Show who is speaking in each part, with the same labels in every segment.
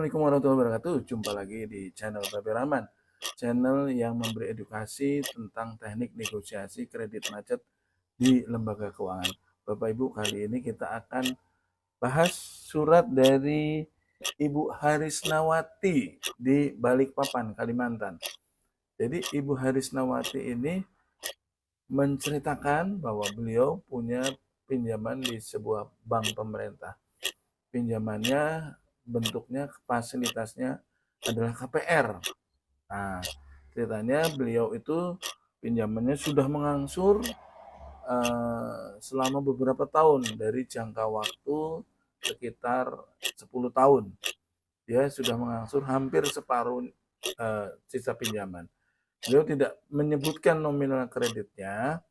Speaker 1: Assalamualaikum warahmatullahi wabarakatuh. Jumpa lagi di channel Babe Rahman, channel yang memberi edukasi tentang teknik negosiasi kredit macet di lembaga keuangan. Bapak Ibu, kali ini kita akan bahas surat dari Ibu Harisnawati di Balikpapan, Kalimantan. Jadi Ibu Harisnawati ini menceritakan bahwa beliau punya pinjaman di sebuah bank pemerintah. Pinjamannya bentuknya fasilitasnya adalah KPR. Nah, ceritanya beliau itu pinjamannya sudah mengangsur selama beberapa tahun dari jangka waktu sekitar 10 tahun. Dia sudah mengangsur hampir separuh sisa pinjaman. Beliau tidak menyebutkan nominal kreditnya,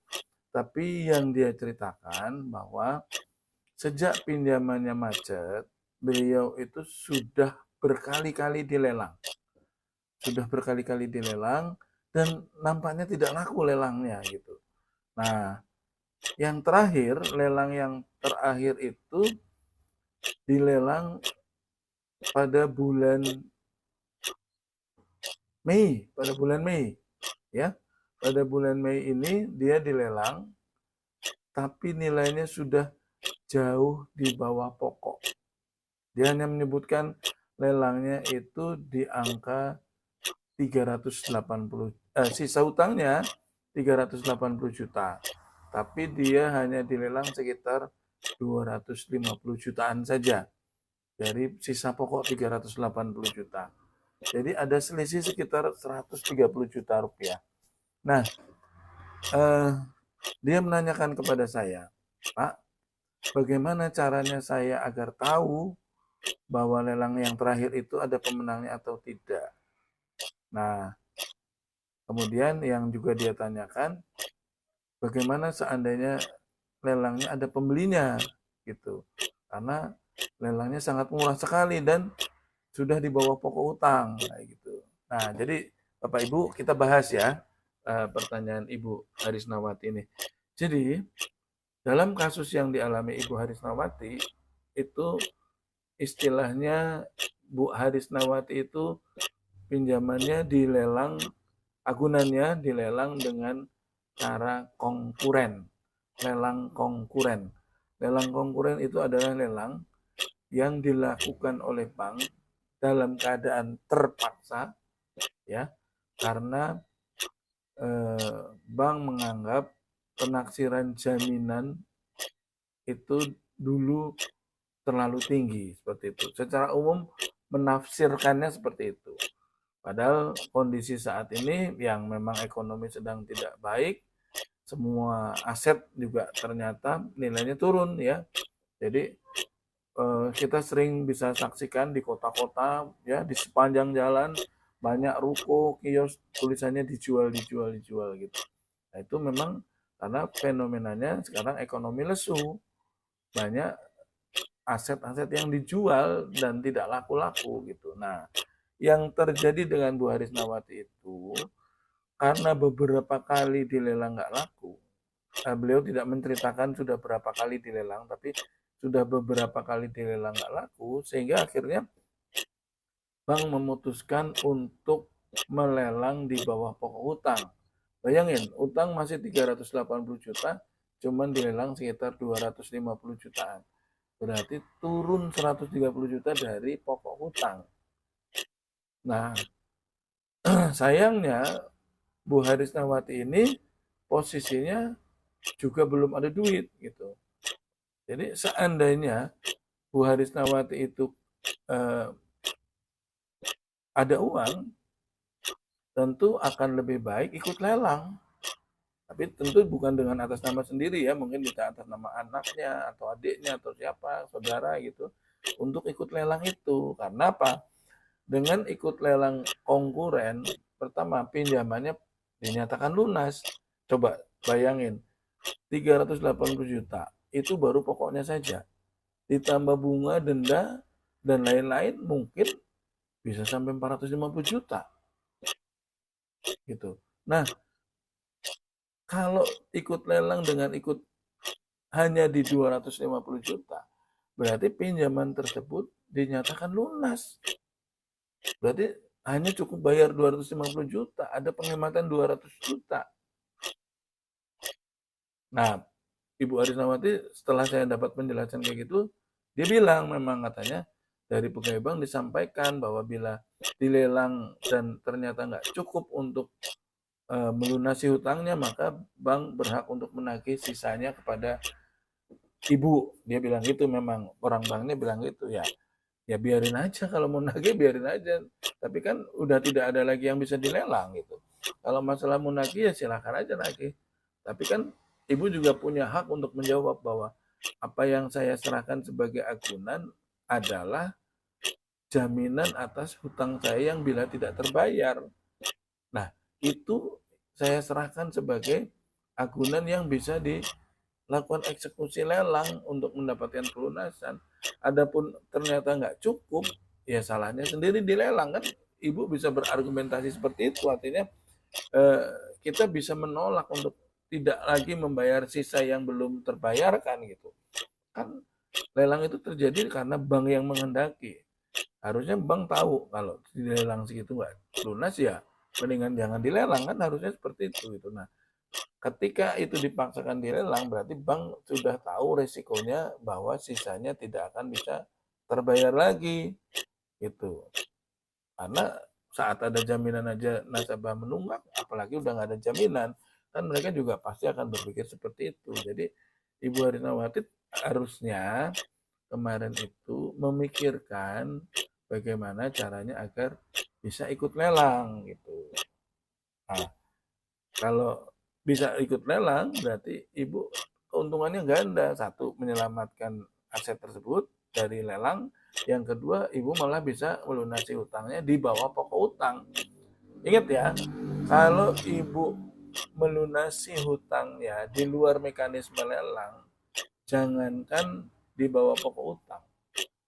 Speaker 1: tapi yang dia ceritakan bahwa sejak pinjamannya macet, beliau itu sudah berkali-kali dilelang. Sudah berkali-kali dilelang dan nampaknya tidak laku lelangnya gitu. Nah, yang terakhir, lelang yang terakhir itu dilelang pada bulan Mei, ya. Pada bulan Mei ini dia dilelang, tapi nilainya sudah jauh di bawah pokok. Dia hanya menyebutkan lelangnya itu di angka 380, sisa hutangnya 380 juta. Tapi dia hanya dilelang sekitar 250 jutaan saja dari sisa pokok 380 juta. Jadi ada selisih sekitar 130 juta rupiah. Nah, dia menanyakan kepada saya, Pak, bagaimana caranya saya agar tahu bahwa lelang yang terakhir itu ada pemenangnya atau tidak. Nah, kemudian yang juga dia tanyakan, bagaimana seandainya lelangnya ada pembelinya gitu. Karena lelangnya sangat murah sekali dan sudah di bawah pokok utang kayak gitu. Nah, jadi Bapak Ibu kita bahas ya pertanyaan Ibu Harisnawati ini. Jadi, dalam kasus yang dialami Ibu Harisnawati itu istilahnya Bu Harisnawati itu pinjamannya dilelang, agunannya dilelang dengan cara konkuren. Lelang konkuren. Lelang konkuren itu adalah lelang yang dilakukan oleh bank dalam keadaan terpaksa, ya, karena bank menganggap penaksiran jaminan itu dulu terlalu tinggi seperti itu. Secara umum menafsirkannya seperti itu. Padahal kondisi saat ini yang memang ekonomi sedang tidak baik, semua aset juga ternyata nilainya turun ya. Jadi kita sering bisa saksikan di kota-kota ya, di sepanjang jalan banyak ruko, kios tulisannya dijual gitu. Nah, itu memang karena fenomenanya sekarang ekonomi lesu. Banyak aset-aset yang dijual dan tidak laku-laku gitu. Nah, yang terjadi dengan Bu Harisnawati itu karena beberapa kali dilelang nggak laku. Beliau tidak menceritakan sudah berapa kali dilelang, tapi sudah beberapa kali dilelang nggak laku, sehingga akhirnya bank memutuskan untuk melelang di bawah pokok hutang. Bayangin, utang masih 380 juta, cuman dilelang sekitar 250 jutaan. Berarti turun 130 juta dari pokok hutang. Nah, sayangnya Bu Harisnawati ini posisinya juga belum ada duit gitu. Jadi seandainya Bu Harisnawati itu ada uang, tentu akan lebih baik ikut lelang. Tapi tentu bukan dengan atas nama sendiri ya, mungkin bisa atas nama anaknya atau adiknya atau siapa, saudara gitu, untuk ikut lelang itu. Karena apa? Dengan ikut lelang konkuren, pertama pinjamannya dinyatakan lunas. Coba bayangin, 380 juta itu baru pokoknya saja. Ditambah bunga, denda, dan lain-lain mungkin bisa sampai 450 juta. Gitu. Nah, kalau ikut lelang dengan ikut hanya di 250 juta, berarti pinjaman tersebut dinyatakan lunas. Berarti hanya cukup bayar 250 juta, ada penghematan 200 juta. Nah, Ibu Arisnawati setelah saya dapat penjelasan kayak gitu, dia bilang memang katanya dari pegawai bank disampaikan bahwa bila dilelang dan ternyata nggak cukup untuk melunasi hutangnya, maka bank berhak untuk menagih sisanya kepada ibu. Dia bilang gitu, memang orang banknya bilang gitu ya. Ya biarin aja, kalau mau nagih biarin aja. Tapi kan udah tidak ada lagi yang bisa dilelang gitu. Kalau masalah mau nagih ya silakan aja nagih. Tapi kan ibu juga punya hak untuk menjawab bahwa apa yang saya serahkan sebagai agunan adalah jaminan atas hutang saya yang bila tidak terbayar. Nah, itu saya serahkan sebagai agunan yang bisa dilakukan eksekusi lelang untuk mendapatkan pelunasan. Adapun ternyata nggak cukup, ya salahnya sendiri dilelang kan. Ibu bisa berargumentasi seperti itu, artinya eh, kita bisa menolak untuk tidak lagi membayar sisa yang belum terbayarkan gitu. Kan lelang itu terjadi karena bank yang menghendaki. Harusnya bank tahu kalau dilelang segitu nggak lunas ya mendingan jangan dilelang, kan harusnya seperti itu gitu. Nah, ketika itu dipaksakan dilelang berarti bank sudah tahu resikonya bahwa sisanya tidak akan bisa terbayar lagi gitu. Karena saat ada jaminan aja nasabah menunggak, apalagi udah nggak ada jaminan, kan mereka juga pasti akan berpikir seperti itu. Jadi Ibu Arinawati harusnya kemarin itu memikirkan bagaimana caranya agar bisa ikut lelang gitu. Nah, kalau bisa ikut lelang berarti ibu keuntungannya ganda. Satu, menyelamatkan aset tersebut dari lelang. Yang kedua, ibu malah bisa melunasi hutangnya di bawah pokok utang. Ingat ya, kalau ibu melunasi hutangnya di luar mekanisme lelang, jangankan di bawah pokok utang,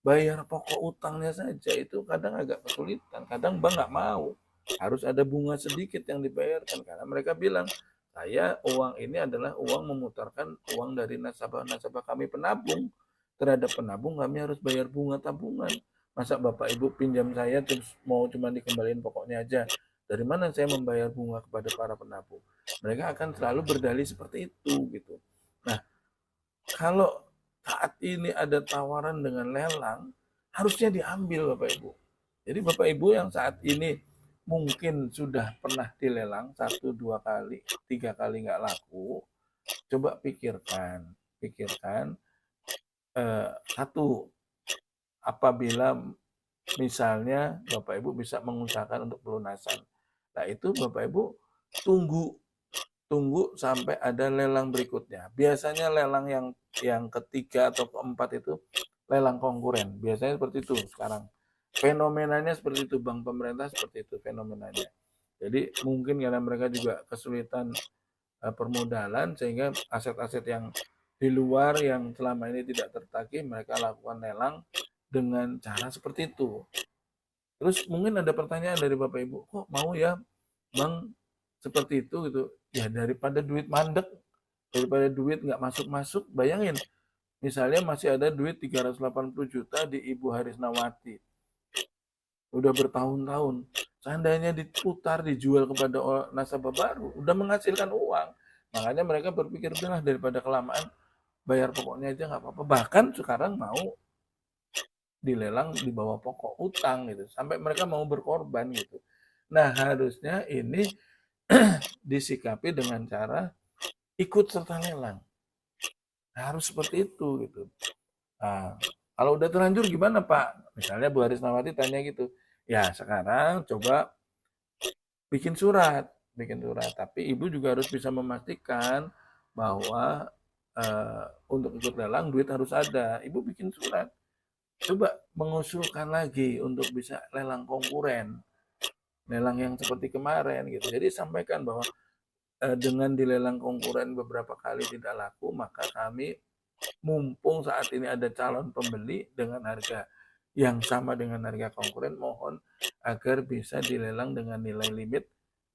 Speaker 1: bayar pokok utangnya saja itu kadang agak kesulitan. Kadang bank nggak mau, harus ada bunga sedikit yang dibayarkan karena mereka bilang saya uang ini adalah uang memutarkan uang dari nasabah-nasabah kami penabung. Terhadap penabung kami harus bayar bunga tabungan. Masa bapak ibu pinjam saya terus mau cuma dikembaliin pokoknya aja? Dari mana saya membayar bunga kepada para penabung? Mereka akan selalu berdalih seperti itu gitu. Nah, kalau saat ini ada tawaran dengan lelang, harusnya diambil Bapak Ibu. Jadi Bapak Ibu yang saat ini mungkin sudah pernah dilelang 1, 2 kali, 3 kali nggak laku, coba pikirkan satu, apabila misalnya Bapak Ibu bisa mengusahakan untuk pelunasan. Nah itu Bapak Ibu tunggu tunggu sampai ada lelang berikutnya. Biasanya lelang yang ketiga atau keempat itu lelang konkuren. Biasanya seperti itu sekarang. Fenomenanya seperti itu, bank pemerintah seperti itu fenomenanya. Jadi mungkin karena mereka juga kesulitan permodalan sehingga aset-aset yang di luar yang selama ini tidak tertagih mereka lakukan lelang dengan cara seperti itu. Terus mungkin ada pertanyaan dari Bapak Ibu, kok mau ya Bang seperti itu gitu? Ya daripada duit mandek, daripada duit nggak masuk-masuk, bayangin misalnya masih ada duit 380 juta di Ibu Harisnawati. Udah bertahun-tahun. Seandainya diputar, dijual kepada nasabah baru, udah menghasilkan uang. Makanya mereka berpikir, udahlah daripada kelamaan, bayar pokoknya aja nggak apa-apa. Bahkan sekarang mau dilelang di bawah pokok utang gitu. Sampai mereka mau berkorban gitu. Nah harusnya ini disikapi dengan cara ikut serta lelang. Nah, harus seperti itu gitu. Nah, kalau udah terlanjur gimana Pak? Misalnya Bu Harisnawati tanya gitu. Ya sekarang coba bikin surat. Tapi Ibu juga harus bisa memastikan bahwa untuk ikut lelang duit harus ada. Ibu bikin surat. Coba mengusulkan lagi untuk bisa lelang konkuren. Lelang yang seperti kemarin gitu. Jadi sampaikan bahwa dengan dilelang konkuren beberapa kali tidak laku, maka kami mumpung saat ini ada calon pembeli dengan harga yang sama dengan harga konkuren, mohon agar bisa dilelang dengan nilai limit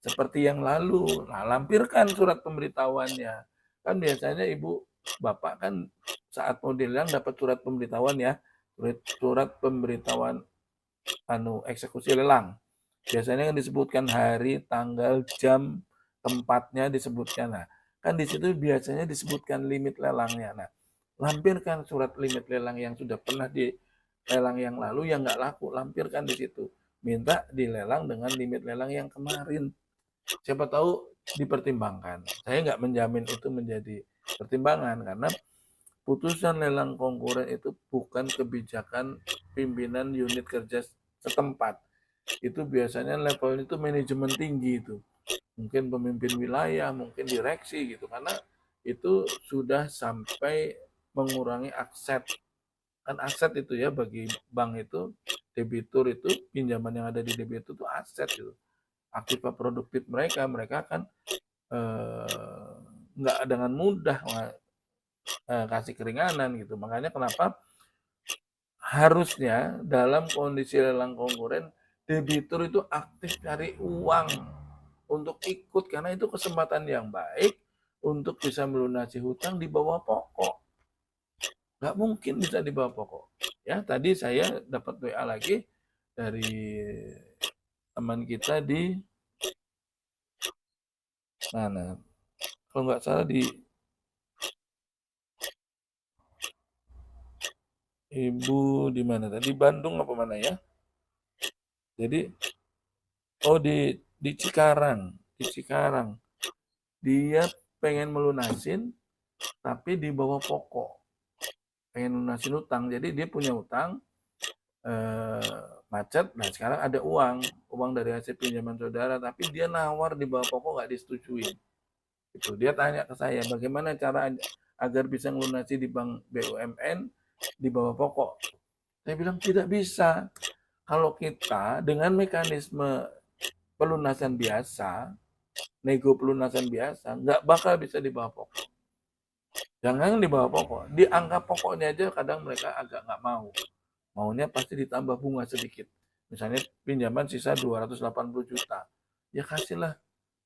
Speaker 1: seperti yang lalu. Nah, lampirkan surat pemberitahuannya. Kan biasanya ibu bapak kan saat mau dilelang dapat surat pemberitahuan ya, surat pemberitahuan eksekusi lelang. Biasanya kan disebutkan hari, tanggal, jam, tempatnya disebutkan. Nah, kan di situ biasanya disebutkan limit lelangnya. Nah, lampirkan surat limit lelang yang sudah pernah di lelang yang lalu yang nggak laku, lampirkan di situ. Minta dilelang dengan limit lelang yang kemarin. Siapa tahu dipertimbangkan. Saya nggak menjamin itu menjadi pertimbangan karena putusan lelang konkuren itu bukan kebijakan pimpinan unit kerja setempat. Itu biasanya levelnya itu manajemen tinggi itu. Mungkin pemimpin wilayah, mungkin direksi gitu. Karena itu sudah sampai mengurangi aset. Kan aset itu ya bagi bank itu, debitur itu, pinjaman yang ada di debitur itu aset gitu. Aktiva produktif mereka kan nggak dengan mudah kasih keringanan gitu. Makanya kenapa harusnya dalam kondisi lelang konkuren debitur itu aktif cari uang untuk ikut karena itu kesempatan yang baik untuk bisa melunasi hutang di bawah pokok. Nggak mungkin bisa di bawah pokok. Ya, tadi saya dapat WA lagi dari teman kita di mana? Kalau nggak salah di Ibu di mana tadi? Di Bandung apa mana ya? Jadi di Cikarang, di Cikarang. Dia pengen melunasin tapi di bawah pokok. Pengen lunasin utang. Jadi dia punya utang macet. Nah, sekarang ada uang dari hasil pinjaman saudara, tapi dia nawar di bawah pokok nggak disetujuin. Itu dia tanya ke saya, bagaimana cara agar bisa melunasi di bank BUMN di bawah pokok. Saya bilang tidak bisa. Kalau kita dengan mekanisme pelunasan biasa, nego pelunasan biasa, nggak bakal bisa di bawah pokok. Jangan di bawah pokok. Di angka pokoknya aja kadang mereka agak nggak mau. Maunya pasti ditambah bunga sedikit. Misalnya pinjaman sisa 280 juta. Ya kasihlah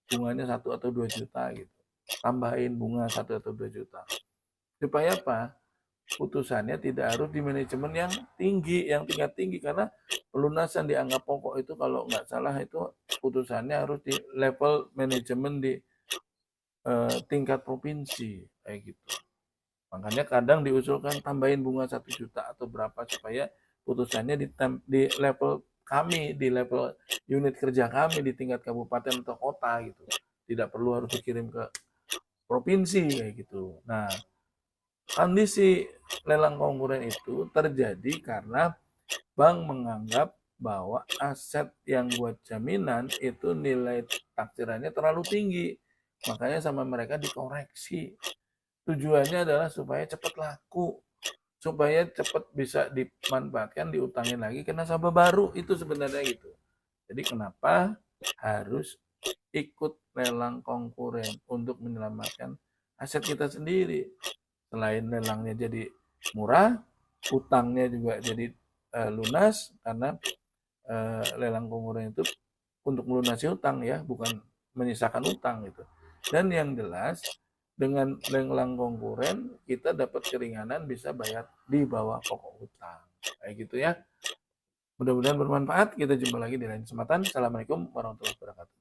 Speaker 1: bunganya 1 atau 2 juta gitu. Tambahin bunga 1 atau 2 juta. Supaya apa? Putusannya tidak harus di manajemen yang tinggi, yang tingkat tinggi karena pelunasan di angka pokok itu kalau nggak salah itu putusannya harus di level manajemen di tingkat provinsi kayak gitu. Makanya kadang diusulkan tambahin bunga 1 juta atau berapa supaya putusannya di level kami, di level unit kerja kami di tingkat kabupaten atau kota gitu. Tidak perlu harus dikirim ke provinsi kayak gitu. Nah, kondisi lelang konkuren itu terjadi karena bank menganggap bahwa aset yang buat jaminan itu nilai taksirannya terlalu tinggi. Makanya sama mereka dikoreksi. Tujuannya adalah supaya cepat laku, supaya cepat bisa dimanfaatkan, diutangin lagi ke nasabah baru. Itu sebenarnya gitu. Jadi kenapa harus ikut lelang konkuren untuk menyelamatkan aset kita sendiri. Selain lelangnya jadi murah, utangnya juga jadi lunas karena lelang konkuren itu untuk melunasi utang ya, bukan menyisakan utang gitu. Dan yang jelas dengan lelang konkuren kita dapat keringanan bisa bayar di bawah pokok utang. Kayak gitu ya. Mudah-mudahan bermanfaat. Kita jumpa lagi di lain kesempatan. Assalamualaikum warahmatullahi wabarakatuh.